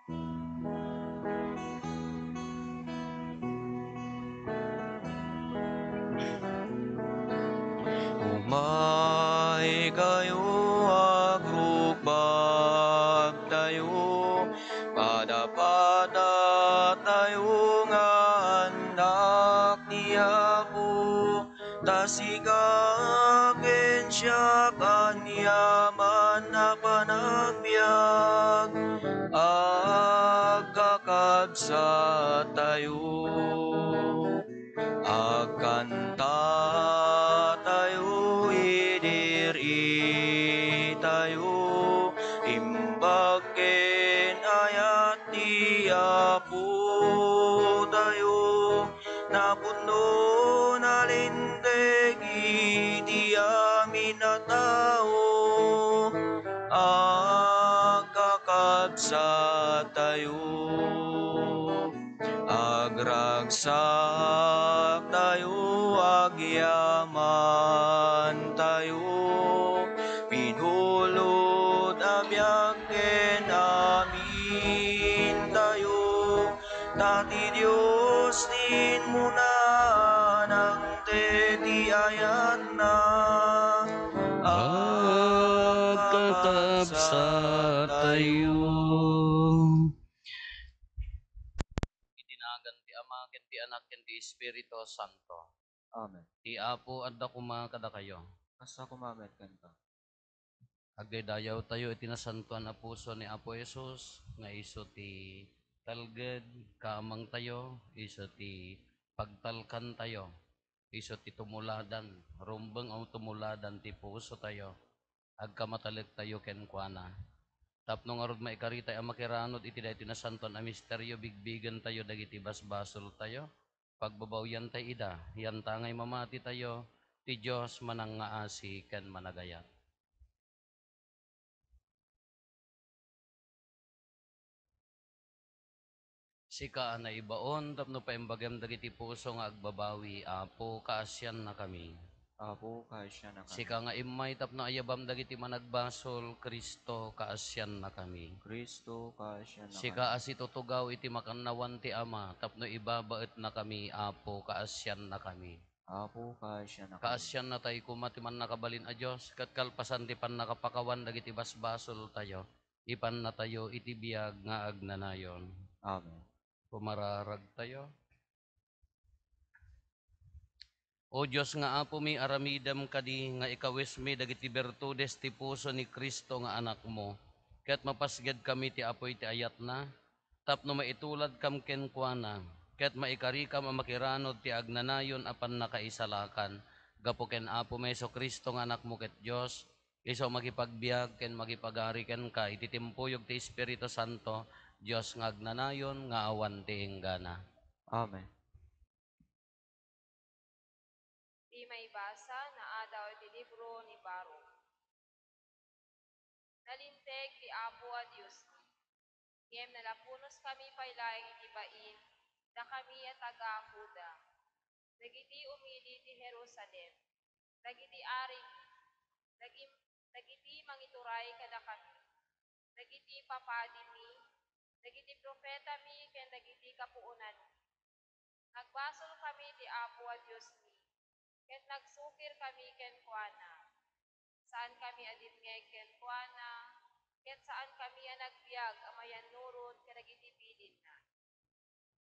Umay kayo agrupag tayo, pada-pada tayo nga anak ni Apo, tasikagen siya kanyaman na panagbiag, agkakabsa tayo. Agkanta tayo, idiri tayo, imbagen ayat ti Apo tayo, napuno na linteg iti amin na tao, agkakabsa tayo. Agragsak tayo, agyaman tayo, pinulot abiyag ken amin tayo, dati Diyos din muna nang ti ayat na, agkakabsa tayo. Itinagan ti Ama, ken ti Anak, ken ti Espiritu Santo. Amen. Ti Apo adda kuma kada kayo. Asa kumamet kanta. Agaydayaw tayo itinasantuan na puso ni Apo Jesus, nga iso ti talged, kaamang tayo, iso ti pagtalkan tayo, iso ti tumuladan, rumbeng ang tumuladan ti puso tayo, agkamatalag tayo ken kuana. Tapno nga rod maikarita ang makiranod iti dahi tinasantuan a misteryo, bigbigan tayo dagiti basbasol tayo, pagbabawyan tayo ida, yan tangay mamati tayo, ti Diyos manang ngaasi ken managayat. Sika na ibaon, tapno paimbagam dagiti puso nga agbabawi, Apo kaasyan na kami. Apo kaasya na kami. Sika nga imay tapno ayabam dagiti managbasol, Kristo kaasyan na kami. Kristo kaasya na Sika kami. asitutugaw iti makannawan ti Ama, tapno ibabaet na kami, Apo kaasyan na kami. Apo kaasya na kami. Kaasyan na tayo kumati man nakabalin a Diyos, kat kalpasan ti pan nakapakawan dagiti basbasol tayo, ipan na tayo iti biyag nga agnanayon. Amen. Pumararag tayo. O Diyos nga Apo mi aramidam kadi nga ikawis mi dagiti bertudes ti puso ni Kristo nga anak mo. Ket mapasged kami ti apoy ti ayat na, tapno maitulad kam ken kuana, ket maikari kam ang makiranod ti agnanayon apan nakaisalakan. Gapo ken Apo Meso Kristo nga anak mo ket Diyos, iso makipagbiag ken makipagari ken ka, iti timpuyog ti Espiritu Santo, Diyos nga agnanayon nga awan ti hinggana. Amen. Di may basa na adaw ti libro ni Baruk. Nalinteg ti Apo a Diyos ni. Ngem nalapunos kami paylaeng iti bain, da kami a taga Huda. Dagiti umili ti Jerusalem. Dagiti ari mi. Dagiti mangituray kada kami. Dagiti papadi mi. Dagiti propeta mi ken dagiti kapuunan mi. Nagbasol kami ti Apo a Diyos ni. Ket nagsukir kami ken kuana. Saan kami adingeg ken kuana, ket saan kami nagbiag amayan nurot ken dagiti bilin na.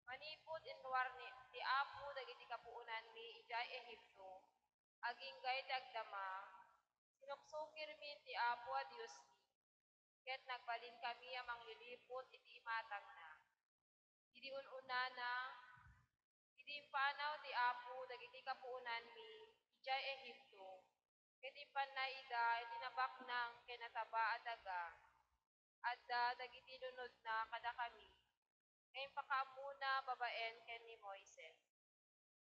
Manipod inruar ti Apo dagiti kapuunan mi ijay Ehipto, aginggay ti agdama, sinuksukir mi ti Apo a Dios mi, ket nagbalin kami a manglilipot iti imatang na. Idi ununana, idi panaw ti Apo dagiti kapuunan mi ijay Ehipto, ket impanay ida tinabaknang ken nataba a daga, adda dagiti lunod na kada kami, ngayon pakaamuna babaen ken ni Moises.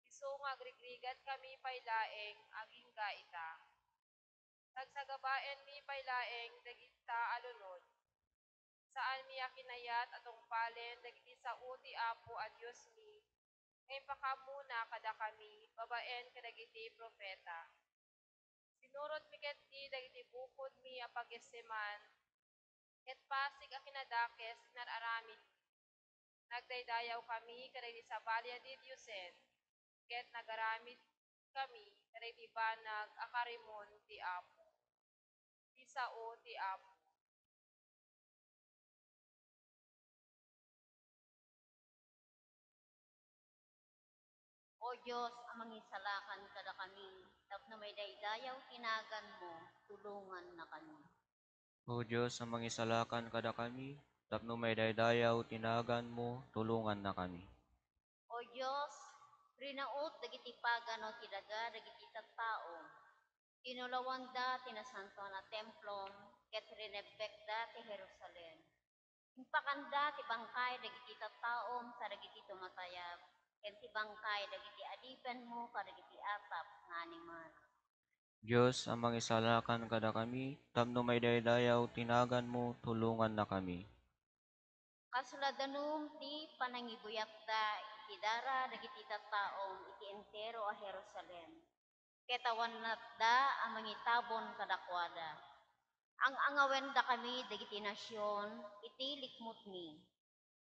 Isu nga agrigrigat kami paylaeng agingga ita. Tagsagabaen mi paylaeng dagita alunod. Saan mi akinayat atong palen dagiti sao ti Apo a Dios mi, ngayon pakamuna kada kami babaen kadagiti propeta. Sinurot mi ket di dagiti bukod mi a pagyaseman, Ket pasig a kinadakes nararamid nagdaydayaw kami kadagiti sabalya di Diyosen, ket nagaramid kami kadagiti banag akarimon ti Apo. Ti sao ti Apo. O Diyos, amang isalakan kada kami, tapno may daydayaw tinagan mo, tulungan na kami. O Diyos, sa mangisalakan kada kami, tapno may daydayaw tinagan mo, tulungan na kami. O Diyos, rinaot dagiti pagano tidaga dagiti tattao. Tinulawanda tinasanto na templom, ket rinebekda ti Jerusalem. Impakanda ti bangkay dagiti tattaom sa dagiti tumatayab, ket ti bangkay dagiti adipen mo kadagiti atap nganiman. Diyos, sa mangisalakan kada kami, tapno may daydayaw tinagan mo, tulungan na kami. Kasuladanum ti panangibuyakda iti dara dagiti tattaom iti entero a Jerusalem. Ketawan natda ang mangitabon kadakwada. Ang angawen da kami dagiti nasyon iti likmut mi.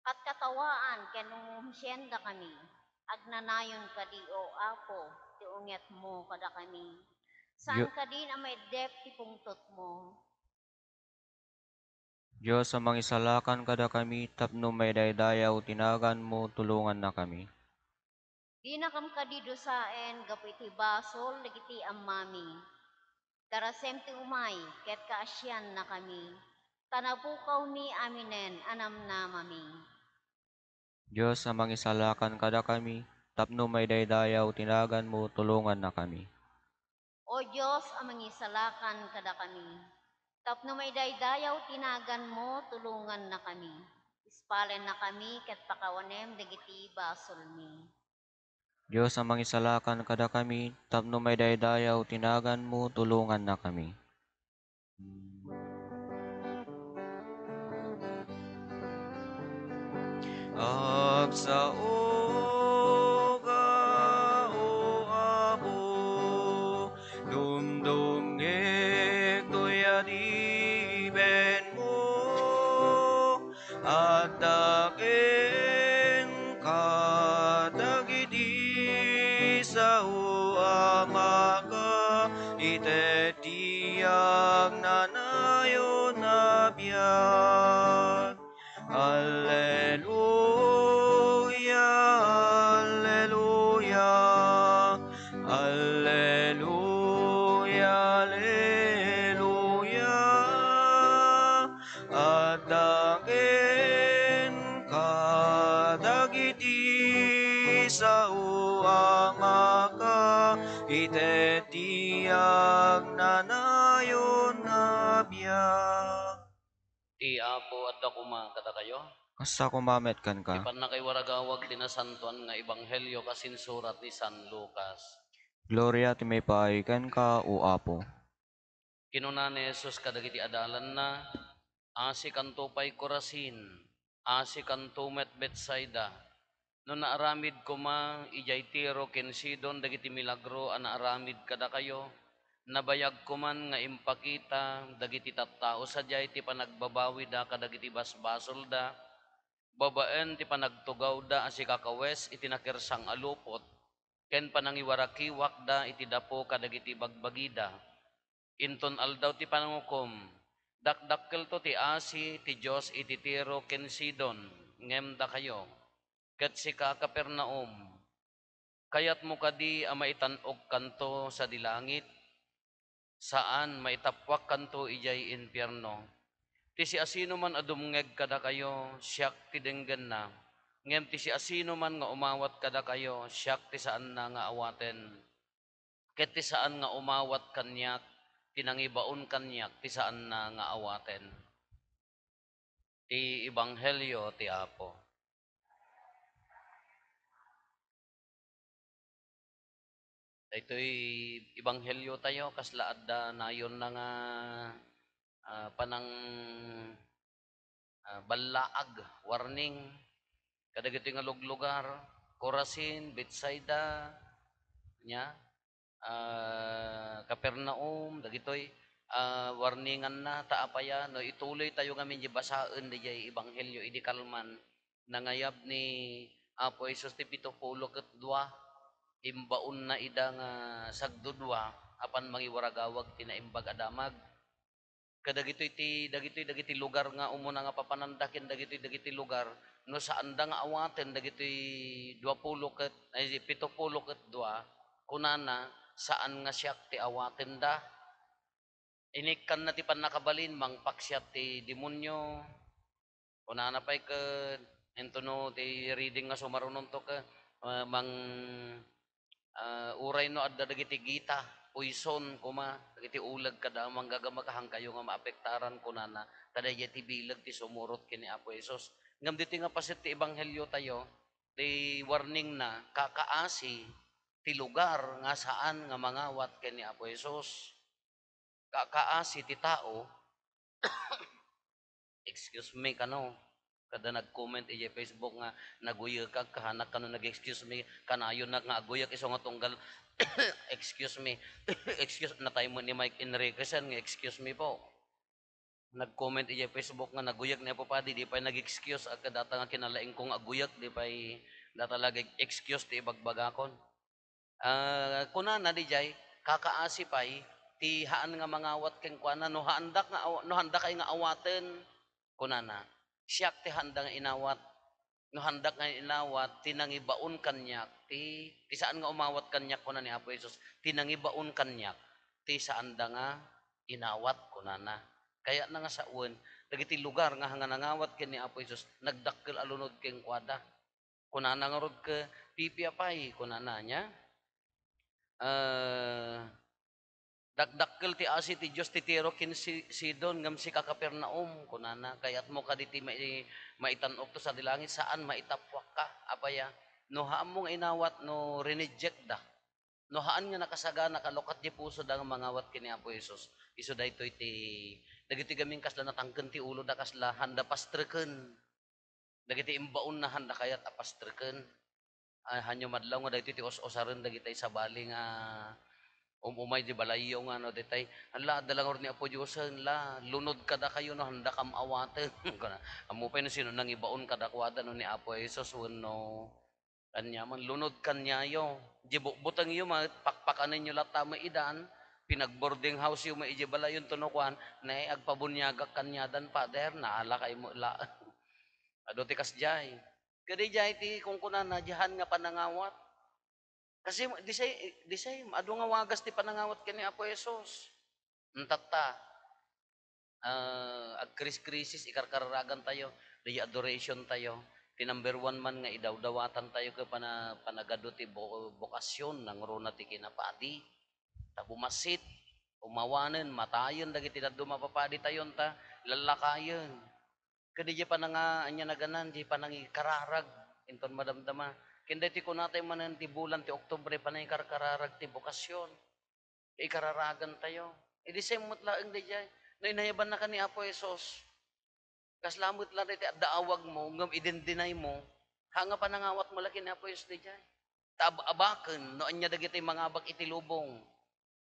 Kat katawaan kenung da kami. Agnanayon kadi o Apo ti unget mo kada kami. Saan Diyo- ka din ang may dep ti pungtot mo? Diyos, sa mangisalakan kada kami, tapno may daydayaw tinagan mo, tulungan na kami. Di na kam kadi dosaen gapu iti basol dagiti ammami. Darasem ti umay ket kaasyan na kami. Tanapukaw mi aminen anam na mami. Diyos, sa mangisalakan kada kami, tapno may daydayaw tinagan mo, tulungan na kami. O Diyos, amang isalakan kada kami. Tapno may daydayaw tinagan mo, tulungan na kami. Ispalen na kami, ket pakawanem dagiti basol mi. Diyos, sa mangisalakan kada kami, tapno may daydayaw tinagan mo, tulungan na kami. Agsaoga o Apo, dumdumngeg tuyadiben mo, at daken kadagiti sa uamaga, itetiag nanayon na biyak. Alleluia, alleluia, alleluia, alleluia. At daken kadagiti sa uamaka, itetiag nanayon na biyak. Ti Apo at dakuma kada kayo. Kasta kumamet kan ka. Ipan na kay waragawag tinasantuan nga ebanghelyo kasinsurat ni San Lucas. Gloria ti may paaikan ka, o Apo. Kinuna ni Jesus kadagiti adalan na, asi kanto pay Corazin, asi kanto met Betsaida. No naaramid ko ma, ijay Tiro ken Sidon dagiti milagro a naaramid kada kayo, nabayag ko man nga impakita dagiti tattao sadyay ti panagbabawi da kadagiti basbasol da, babaen ti panagtugaw da asi kakawes iti nakirsang alupot, ken panangiwarakiwak da iti dapo kadagiti bagbagida. Inton aldaw ti panangukom, dakdakkel to ti asi ti Dios iti Tiro ken Sidon, ngem da kayo. Ket si Kapernaum, kayat mo kadi a maitan-og kanto sa dilangit, saan maitapwak kanto ijay impyerno. Ti si asino man adumngeg kada kayo, siyak ti denggen na. Ngem ti si asino man nga umawat kada kayo, siyak ti saan na nga awaten. Ket ti saan nga umawat kanyak, tinangibaon kanyak, ti saan na nga awaten. Ti Ebanghelyo ti Apo. Ito'y Ebanghelyo tayo, kaslaad da nayon na nga panang balaag, warning, kadagito nga luglugar, Corazin, Betsaida, nya, Capernaum, dagitoy, warningan na taapaya no ituloy tayo ngamin di basaan di jay ebanghelyo idi kalman nangayab ni Apo Hesus ti 72 imbaon na ida nga sagdudwa apan mangiwaragawag tinaimbag adamag dagitoy lugar nga umuna nga papanandakin dagitoy lugar no saan da nga awaten dagitoy 20 ket ay 72 kunana saan nga siyak ti awaten da inikkan na ti panakabalin mangpaksyat ti demonyo kunana pay ket entono ti reading nga sumarunon to ka mang uray no adda dagiti gita poison kuma dagiti ulag kada manggagama kahang kayo nga maapektaran kunana kada ti bilag ti sumurot kini Apo Hesus ngam diti nga paset ti ebanghelyo tayo ti warning na kakaasi ti lugar nga saan nga mangawat kini Apo Hesus kakaasi ti tao excuse me kano kada nag-comment ije Facebook nga naguyag ka kahanak kano nag-excuse me kanayon na nga aguyag iso nga tunggal excuse me excuse na tayo mo ni Mike Enriquez nga excuse me po nag-comment ije Facebook nga naguyag na po padi di pa nag-excuse at kadata nga kinalaing kong aguyag di pa data lagi excuse ti ibagbagakon kunana di jay kakaasi pay ti haan nga mangawat keng kuana no handa kay nga awaten kunana siyak ti handa nga inawat no handa nga inawat tinangibaon kanyak ti saan nga umawat kanyak kunan ni Apo Hesus tinangibaon kanyak ti saan da nga inawat kunana kaya na nga sauen dagiti lugar nga hanga nangawat ken ni Apo Hesus nagdakkel alunod keng kuada kunana nga rod ke pipiapay kunana nya dakdakkel ti asi ti Dios ti tiro kin Sidon ngam si Kapernaum kunana kayat mo kaditi maitan-ok to sa dilangit saan maitapwak ka apaya no haan mong inawat no reneject da no haan nga nakasagana kalukat di puso da nga mangawat kini Apo Hesus isu daytoy ti dagiti gaming kasla natangken ti ulo da kasla handa pastreken dagiti imbaon na handa kayat apastreken hanyo madlaw nga daytoy ti os-osaren dagiti sabali nga umay di balayo nga no detay hala dalang ni Apo Dios la lunod kada kayo no handa kam awaten amo pa no sino nang ibaon kada kwada no ni Apo Hesus no kanya man lunod kanyayo di butang iyo pakpakanan niyo lata mo idan pinag-boarding house yung maiji balayon tunokwan na agpabunyagak kanyadan pader naala kay mo la ado ti kasjay kadi jay ti kung kunan na dihan nga panangawat kasi di say adu nga wagas ti panangawat kini Apo Hesus. Entata ag krisis ikarkaragan tayo, di adoration tayo. Ti number 1 man nga idawdawatan tayo ke panagado ti bokasyon nang runa ti kinapadi. Ta bumasit, umawanen, matayon dagiti dadto mapapadi tayon ta lalakayon. Kadi di pananga anya naganan di panangi kararag inton madamdama kinday ti kunatay manen ti bulan ti Oktubre panay karkararag ti bokasyon. Ikararagan tayo. Idi say mutlaeng di jay. No inayaban na ka ni Apo Hesus. Kaslamot lang ti daawag mo, ngam idendinay mo, hanga panangawat mo laki ni Apo Hesus di jay. Abaken no anya dagiti mangabak iti lubong.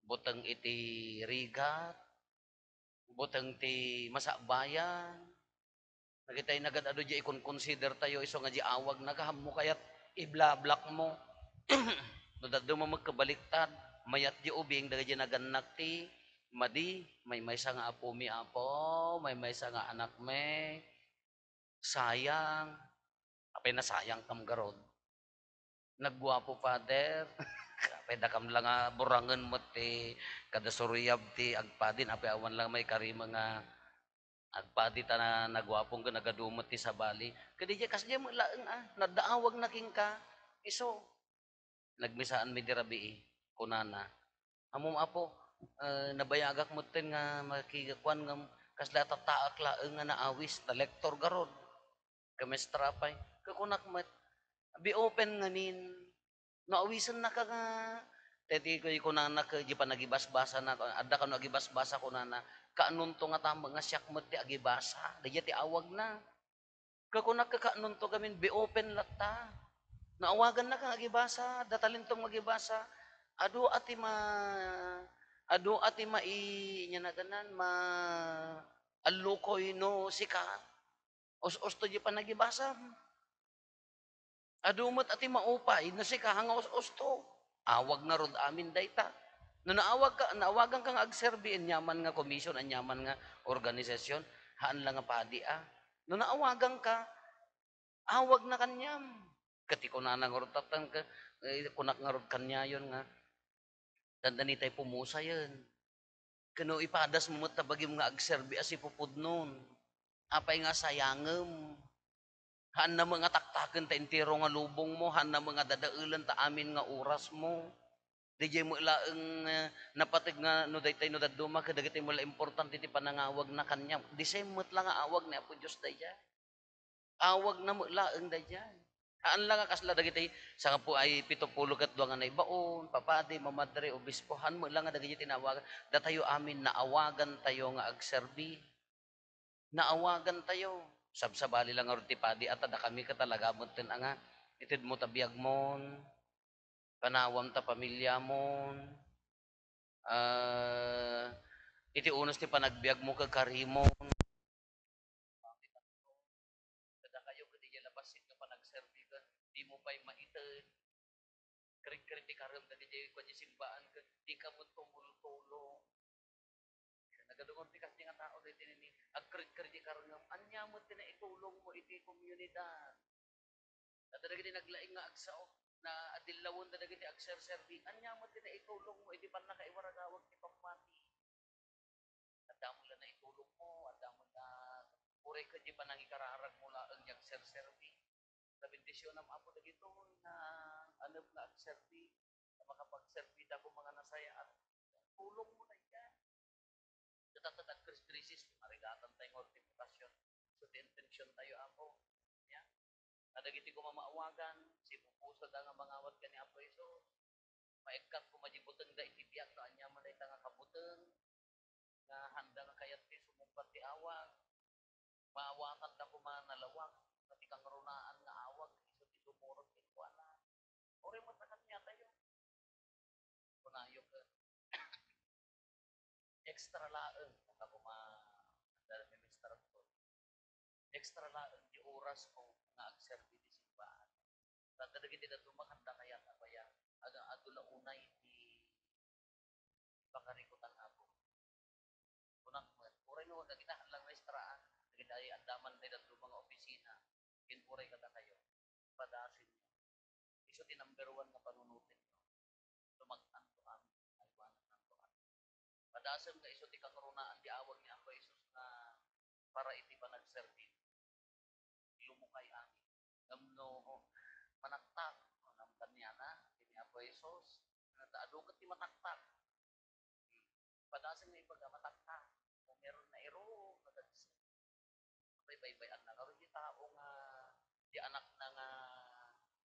Buteng iti rigat, buteng ti masakbayan. Nagitay nagadado di ikon consider tayo iso nga di awag nagaham mo kayat iblablak mo. No dadto mo magkabaliktad, mayat di ubing daga di naganak ti madi, may sa nga apo mi apo, may sa nga anak me, sayang, apay na sayang kam garod. Nagguwapo father, apay da kam lang nga burangen mo ti kada suruyab ti agpadin, apay awan lang may karima nga agpadi ta na nagwapong ka nagadumot ti sabali. Kadi di kasdi mo laeng nadaawag na king ka, iso nagmisaan mi dirabi kunana amom apo nabayagak mo ten nga makigakwan nga kasla tataak laeng nga naawis ta lektor garod kamestra pay kakunak met be open nga nin naawisan na ka nga teti ko kunana ka di pa nagibasbasa na adda ka no agibasbasa kunana kaanun to nga tama nga siyak met ti agibasa dayta ti awag na kakunak ka kaanun to gamin be open latta naawagan na kang agibasa, datalintong magibasa, ado ati Ado ati nya na tanan alukoy no sika. Os to di pa nagibasa. Ado mo't ati maupay na sika hanga os to. Awag na rod amin dayta. No naawagan ka nga agserbi anyaman nga komisyon, anyaman nga organisasyon, haan lang nga padi No naawagan ka, awag na kanyam. Kati ko na nangurutatan ka, kunak nga rod kanya yun nga, dandanitay pumusa yun. Kano ipadas mo tabagim nga agserbi as ipupud nun. Apay nga sayangem. Han na mga taktaken ta entero nga lubong mo, han na mga dadaulan ta amin nga oras mo. Dijay mo ilaeng napatig nga no daytay no daduma kadagiti mo la importante ti panangawag na kanya. Di semot lang nga awag ni Apo Dios dayjay. Awag na mo laeng dayjay. Haan lang nga kasla dagiti sa nga po ay 70 kat nga naibaon, papadi, mamadre, obispo, han mo lang nga dagiti tinawagan. Datayo amin naawagan tayo nga agserbi. Naawagan tayo. Sabsabali lang nga padi at da kami katalaga mo tin nga itid mo tabiyag mon, panawam ta pamilya mon, iti unos ti panagbiag mo kag karimon. Kada kayo kadi labasin nga panagserbi ka, di mo pa'y maited. Kring-kring ti karam dati di ko simbaan ka, di ka mo tumultulo. Nagadungor ti kasi nga tao dito ni agkring-kring ti karam nga, anya mo tinaitulong mo iti komunidad. At dagiti naglaing nga agsao na adilawon dagiti agserserbi, anya mo tinaitulong mo iti panakaiwaragawag ti pamati. Adamo la na itulong mo, adamo na pure ka di panangikararag mo la ang agserserbi. Sa bendisyon ng Apo dagito na anep na agserbi, na makapagserbi da ko mga nasaya at tulong mo na yan. Tatatag krisis, marigatan tayong mortifikasyon. So, the intention tayo, Apo. Yan. Nadagiti ko mamaawagan, si pupuso da nga mangawat ka ni Apo Iso. Maikkat ko majibuteng da itibiyag na anya man nga kabuteng. Nga handa nga kayat ti sumumpat ti awag. Maawakan da ko manalawag. Pati kang runaan nga awag. Iso ti sumurot ti kuwana. Ore mo takat niya tayo. Kunayo ka. Extra laeng. Ako minister ko. Extra laeng di oras ko nga agserbi di simbahan. Tadagiti da tumakanda kaya nga baya. Adula unay di pakarikutan ako. Kunak mo. Ore no, nagita lang restraan. Nagita ay andaman tayo da mga opisina. Kinpuray kada kayo. Padasin nyo. Iso ti number 1 nga panunutin nyo. Tumagtan to amin. Aywanan ng to amin. Padasin nga iso ti kakarunaan di awag ni Apo Jesus na para iti pa nagserbi. Lumukay amin. Gamno manaktak. Nam kanya na. Ini Apo Jesus. Nataadukot ti mataktak. Padasin nga ibaga mataktak. Kung meron na iro. Bay-bay-bayan na. Karoon di tao nga di anak na nga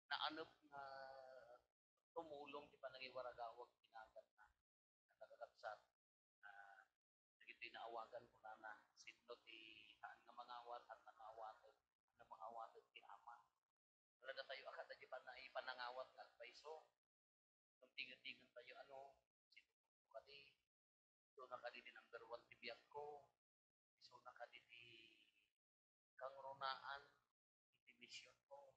naanap na tumulong di panangiwaragawag tinagan na nagagatsat nagiti naawagan ko na sino ti haan nga mangawat at nangawatod na mangawatod ti ama wala na tayo akad na di pa na ipanangawat at paiso nung tingin-tingin tayo sino ko kadi so nakadi di number 1 ti biyak ko so nakadi di kang runaan iti mission ko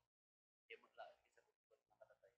di maglaan ti sa bukod na katatay.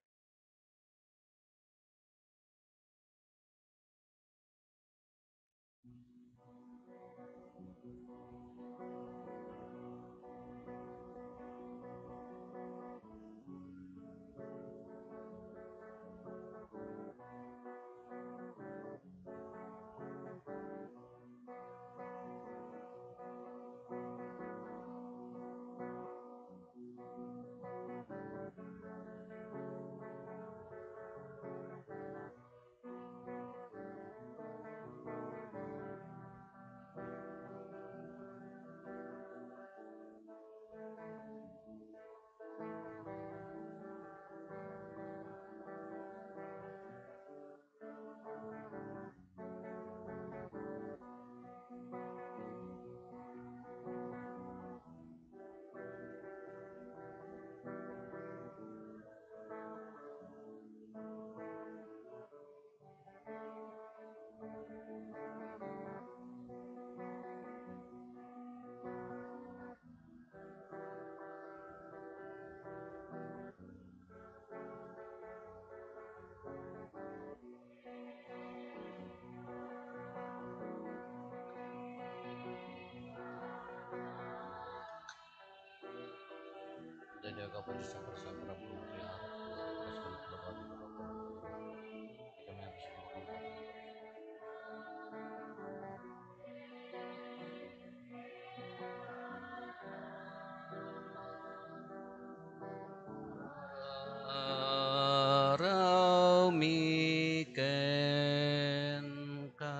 ka pa sa prasabra mo kay Apo, pas ka naglabad ng kapal. Kami na sa kumakabang. Araw miken ka.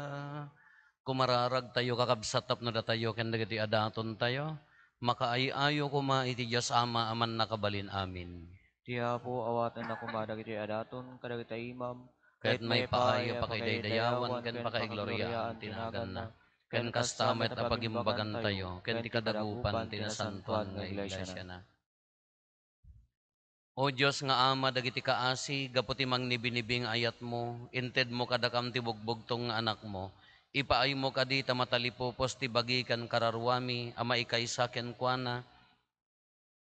Kumararag tayo kakabsatap na datayo ken dagiti adaton tayo. Makaayayo kuma iti Diyos Ama aman nakabalin amin. Ti Apo awatan na kumadagiti adaton kadagiti imam, Kahit may paaya paaya pakaidayawan ken pakaigloriaan tinagan na. Ken kastamet a pagimbagan tayo, ken ti kadagupan tinasantuan nga iglesia na. O Diyos nga Ama dagiti kaasi gaputi mangnibinibing ayat mo, inted mo kadakam ti bugbugtong nga anak mo. Ipaay mo kadi ta matalipopos ti bagikan kararwami ama ikaysa ken kuana.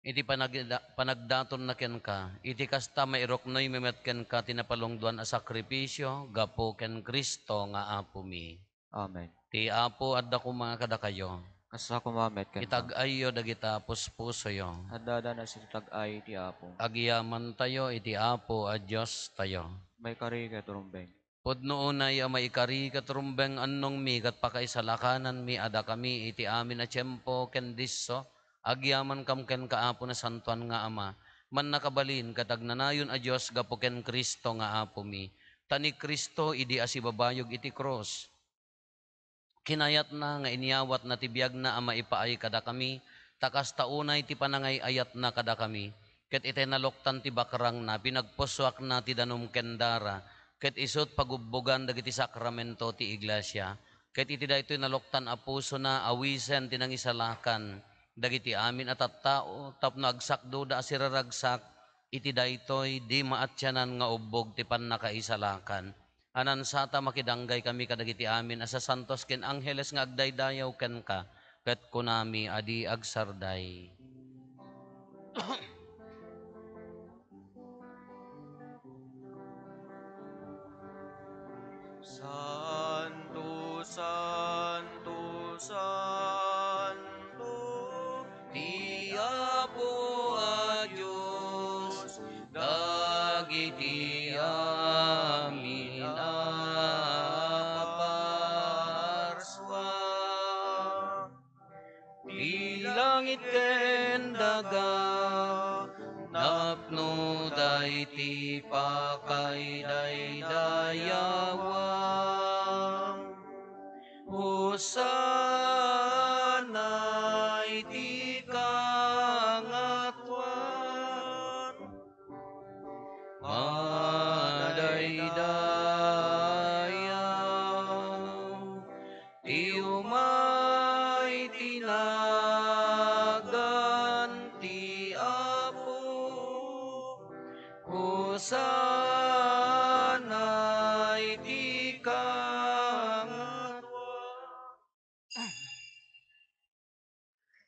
Iti panagdaton na ken ka, iti kasta mairoknoy memet ken ka tinapalongduan a sakripisyo, gapo ken Kristo nga Apo mi. Amen. Ti Apo adda kuma kada kayo, Kasa kumamet ken ka. itag-ayo dagita puspuso yo. Haddada na sitag ay ti Apo. Agiyaman tayo, iti Apo a Diyos tayo. May kari ka turumbeng. Pudno unay ama ikari katrumbeng annong mi kat pakaisalakanan mi ada kami iti amin a tiyempo ken disso agyaman kam ken kaapo na santuan nga ama man nakabalin katagnanayon a Dios gapo ken Kristo nga apo mi tani Kristo idi asibabayog iti cross kinayat na nga inyawat na tibiyag na ama ipaay kada kami takas taunay ti panangay ayat na kada kami ket iti naloktan ti bakrang na pinagpuswak na ti danum ken dara ket isut pagubbogan dagiti sakramento ti iglesia ket iti daytoy naloktan a puso na awisen tinangisalakan dagiti amin at tattao tapno agsakdo da asiraragsak iti daytoy di maatyanan nga ubbog ti pannakaisalakan anan sata makidanggay kami kadagiti amin asa santos ken angheles nga agdaydayaw ken ka ket kunami adi agsarday. Santo, Santo, Santo, Ti Apo a Diyos, dagiti amin a parswa. Ti langit ken daga, napno dayti pakaidaydayawan. Hosana iti kangatuan. Madaydayaw ti umay tinagan ti Apo. Hosana iti kangatuan.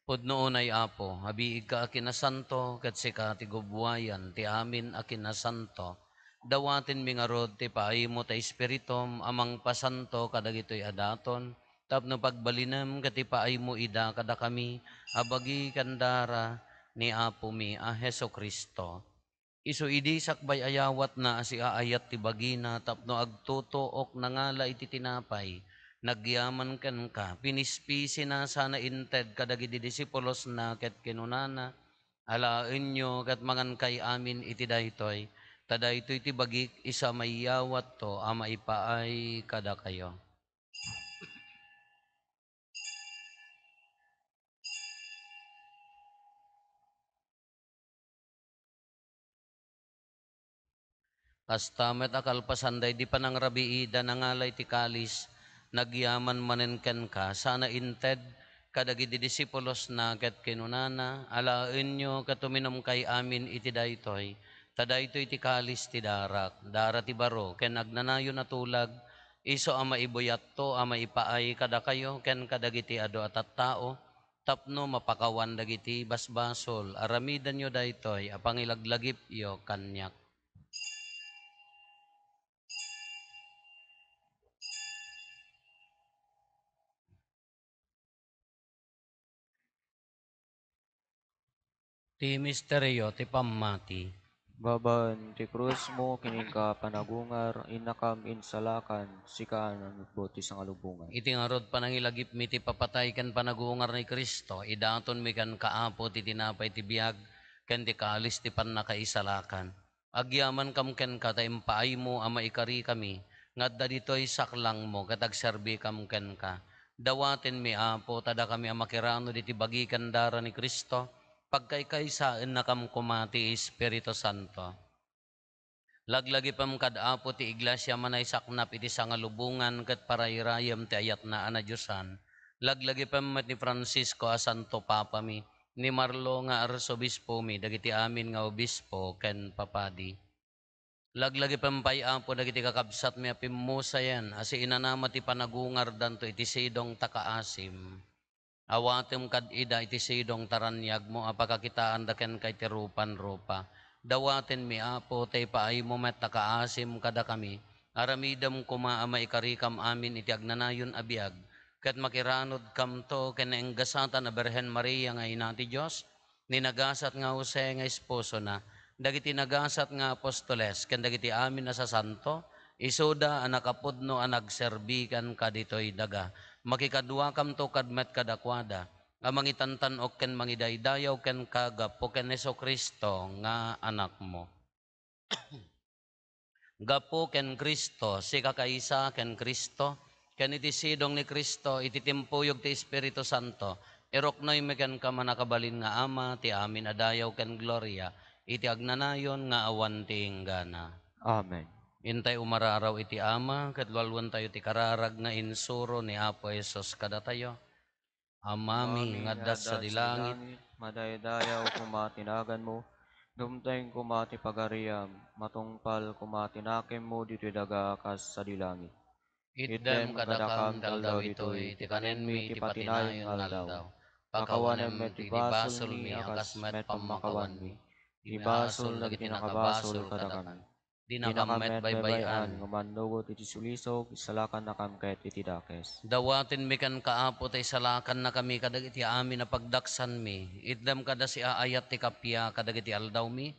Pudnoon ay Apo, habiig ka akinasanto, kat sika ti gubwayan, ti amin akinasanto. Dawatin mi nga rod, ti paaymo ta espiritom, amang pasanto, kadagitoy adaton. Tapno pagbalinam, kati paaymo ida, kada kami, abagi kandara, ni Apo mi, a Heso Kristo. Isu idi sakbay ayawat na asi aayat ti bagina, tapno agtutuok nangala iti tinapay, nagyaman ken ka, pinispisi na sana inted kadagiti disipulos na ket kinunana, alaen nyo ket mangan kay amin iti daytoy, tadaytoy ti bagik isa mayawat to, ama ipaay kada kayo. Kastamet akal pasanday di panangrabiida nangalay ti kalis, nagyaman manenken ka, sana inted, kadagiti disipulos na ket kinunana, alaen nyo katuminom kay amin iti daytoy, tadaytoy ti kalis ti darak, dara ti baro, ken nagnanayo na tulag, iso ama ibuyat to, ama ipaay kada kayo, ken kadagiti ado at tao, tapno mapakawan dagiti basbasol, aramidan nyo daytoy, apangilaglagip yo kanyak. Ti misteryo ti pammati. Baban ti krus mo kining ka panagungar inakam insalakan sikaan ang buti sa kalubungan. Iti ngarod panangilagip mi ti papatay ken panagungar ni Kristo, idaton mi kan kaapo ti tinapay ti biag, ken ti kalis ti pannakaisalakan. Agyaman kam ken ka ta impaay mo ama ikari kami, ngadda ditoy saklang mo katag serbi kam ken ka. Dawaten mi apo tada kami amakirano diti bagikan dara ni Kristo, pagkaykaysaan na kam kumati Espiritu Santo. Laglagi pam kadapo ti iglesia manay saknap iti sangalubungan ket parayrayam ti ayat na ana Diosan. Laglagi pam met ni Francisco a Santo Papa mi, ni Marlo nga arsobispo mi, dagiti amin nga obispo ken papadi. Laglagi pam apo dagiti kakabsat mi a pimmusayan, asi inanama ti panagungar danto iti sidong takaasim. Awatem kad ida iti sidong taranyag mo apakakitaan daken kay ti rupan-rupa. Dawaten mi apo tay paay mo met takaasim kada kami. Aramidam kumaama ikarikam amin iti agnanayon a biag. Ket makiranod kam to ken naenggasatan a Berhen Maria nga ina ti Dios. Ninagasat nga Jose nga esposo na. Dagiti nagasat nga apostoles ken dagiti amin na sa santo. Isoda a nakapudno a nagserbikan kaditoy daga. Makikadua kam to kadmet kadakwada, ang mangitantan o ken mangidaydayaw ken kagapo ken Heso Kristo nga anak mo. Gapo ken Kristo, si kakaisa ken Kristo, ken iti sidong ni Kristo, iti timpuyog ti Espiritu Santo, iroknoy me ken ka manakabalin nga ama, ti amin adayaw ken gloria, iti agnanayon nga awan ti inggana. Amen. Intay umararaw iti ama, katlualwan tayo ti kararag nga insuro ni Apo Esos kada tayo. Amami, ngadas sa dilangit, madaydayaw kumatinagan mo, dumteng kumati pagariam, matungpal kumatinakim mo dito daga kas sa dilangit. itdem kadakam daldaw itoy, ti kanen mi ti patinayon ngaldaw. Pakawanem ti basol mi, akas met pamakawan mi. Ti basol dagiti nakabasol kadakam. Di nakamet baybayan. ngumanugot iti sulisog, isalakan na kam ket iti dakes. Dawatin mi kan kaapo tay salakan na kami kadagiti amin na pagdaksan mi. Itdem kada si aayat ti kapya kadagiti aldaw mi.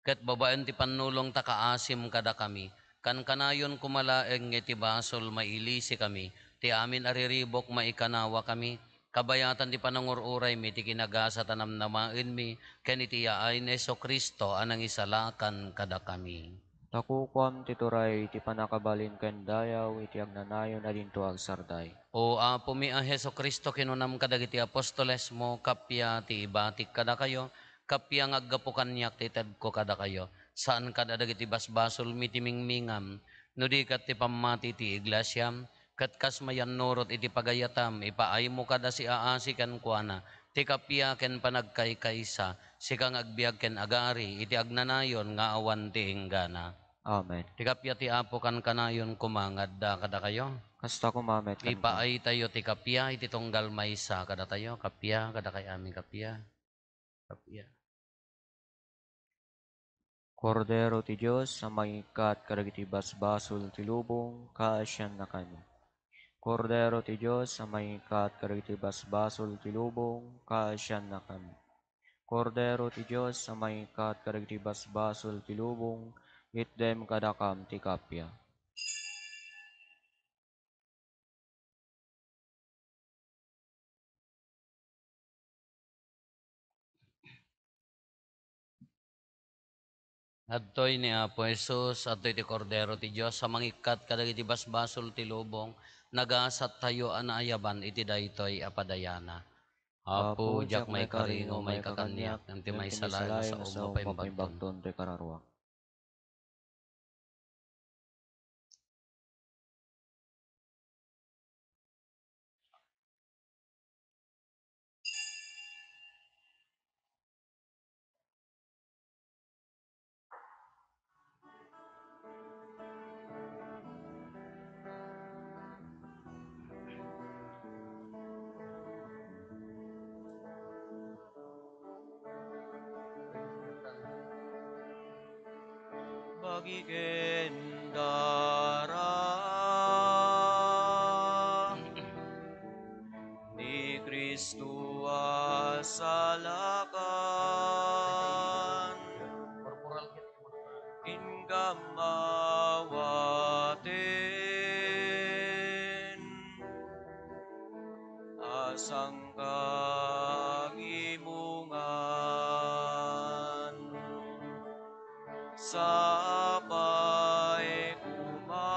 Ket babaen ti panulong ta kaasim kada kami. Kan kanayon kumalaeng iti basol mailisi kami. Ti amin ariribok maikanawa kami. Kabayatan ti panangururay mi ti kinagasa tanamnamaen mi. Ken iti yaay ni Heso Kristo anang isalakan kada kami. Nakukuam ti turay ti panakabalin ken dayaw iti agnanayon adinto agsarday. O apo mi a Heso Kristo kinunam kadagiti apostoles mo kapya ti ibatik kada kayo. Kapya ngaggapo kanyak ti ted ko kada kayo. Saan kada dagiti basbasol mi ti mingmingam. No di kat ti pamati ti iglesyam. Kat kas mayan nurot iti pagayatam. Ipaay mo kada si aasi kan kuana. Ti kapya ken panagkaykaysa. Si kang agbiag ken agari. Iti agnanayon nga awan ti inggana. Amen. Ti kapya ti apo kan kanayon kumangad da kada kayo. Kasta kumamet kan ka. Ipaay tayo ti kapya iti tunggal maysa kada tayo. Kapya kada kay aming kapya. Kapya. Kordero ti Diyos, sa mangikat kadagiti basbasol ti lubong, kaasyan na kami. Kordero ti Diyos, sa mangikat kadagiti basbasol ti lubong, kaasyan na kami. Kordero ti Diyos, sa mangikat kadagiti basbasol ti lubong, itdem kadakam ti kapya. Adtoy ni Apo Jesus, adtoy ti Kordero ti Diyos, sa mangikat kadagiti basbasol ti lubong, nagasat tayo anaayaban iti daytoy apadayana. Apo, jak may karingo, may kakanyak, nanti may salay na sa obo pa imbagton. ti kararwa. Bagikendara ni Kristo ingamawaten, asang kagimungan, sapay kuma,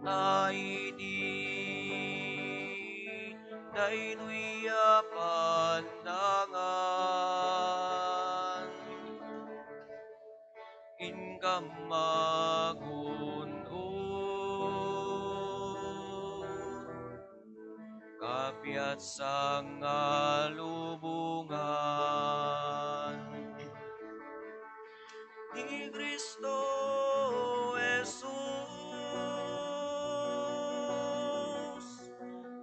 ay di daynoy pandangan, income magunod, kapiat sang alubungan, ni Kristo Jesus,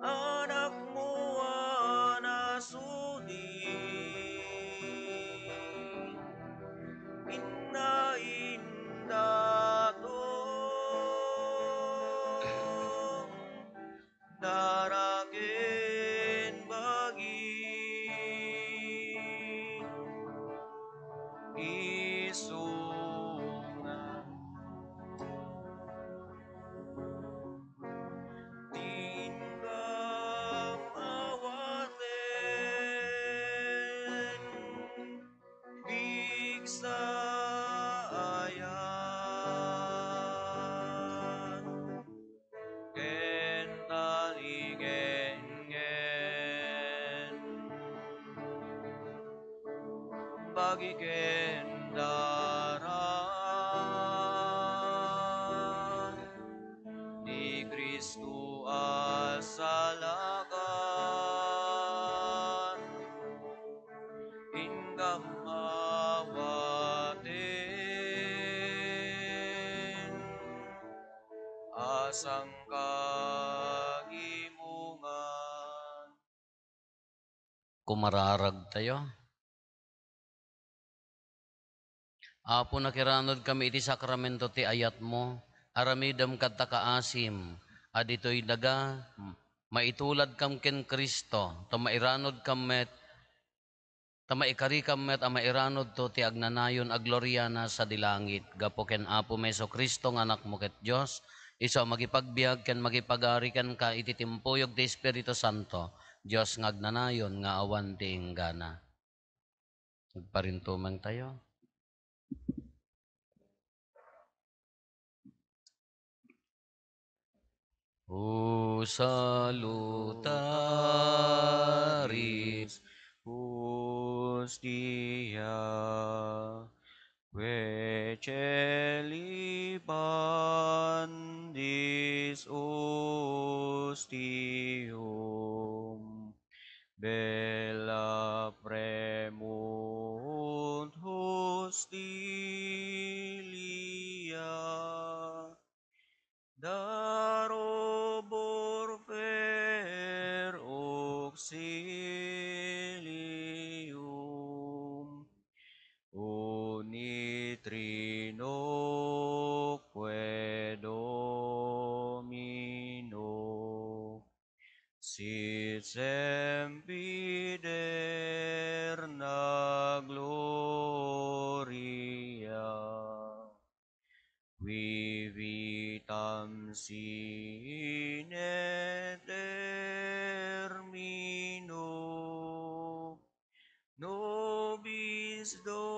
anak mo anasuni, innaindatong daraken bagi, isungan tinggam awaten, bigsayan, ken talingengen, bagi ken darat, ni Kristo asalakan, inggam mawaten, asang kagimungan. Kumararag tayo. Apo nakiranod kami iti sakramento ti ayat mo, aramidam kadta kaasim, aditoy daga, maitulad kam ken Kristo, tamairanod kamet, tamaikari kamet amairanod to ti agnanayon agloriana sa dilangit, gapo ken Apo Meso Kristo nga anak mo ket Dios, iso magipagbiag ken magipagari ken ka iti timpuyog ti Espiritu Santo, Dios nga agnanayon nga awan ti inggana. Magparintumang tayo. O salutaris Hostia, Veceli pandis ostium, bella premunt hostilia, darobor per auxilium, unitrinoque Domino, sit sempiterna gloria, qui vitam sine termino, nobis Domini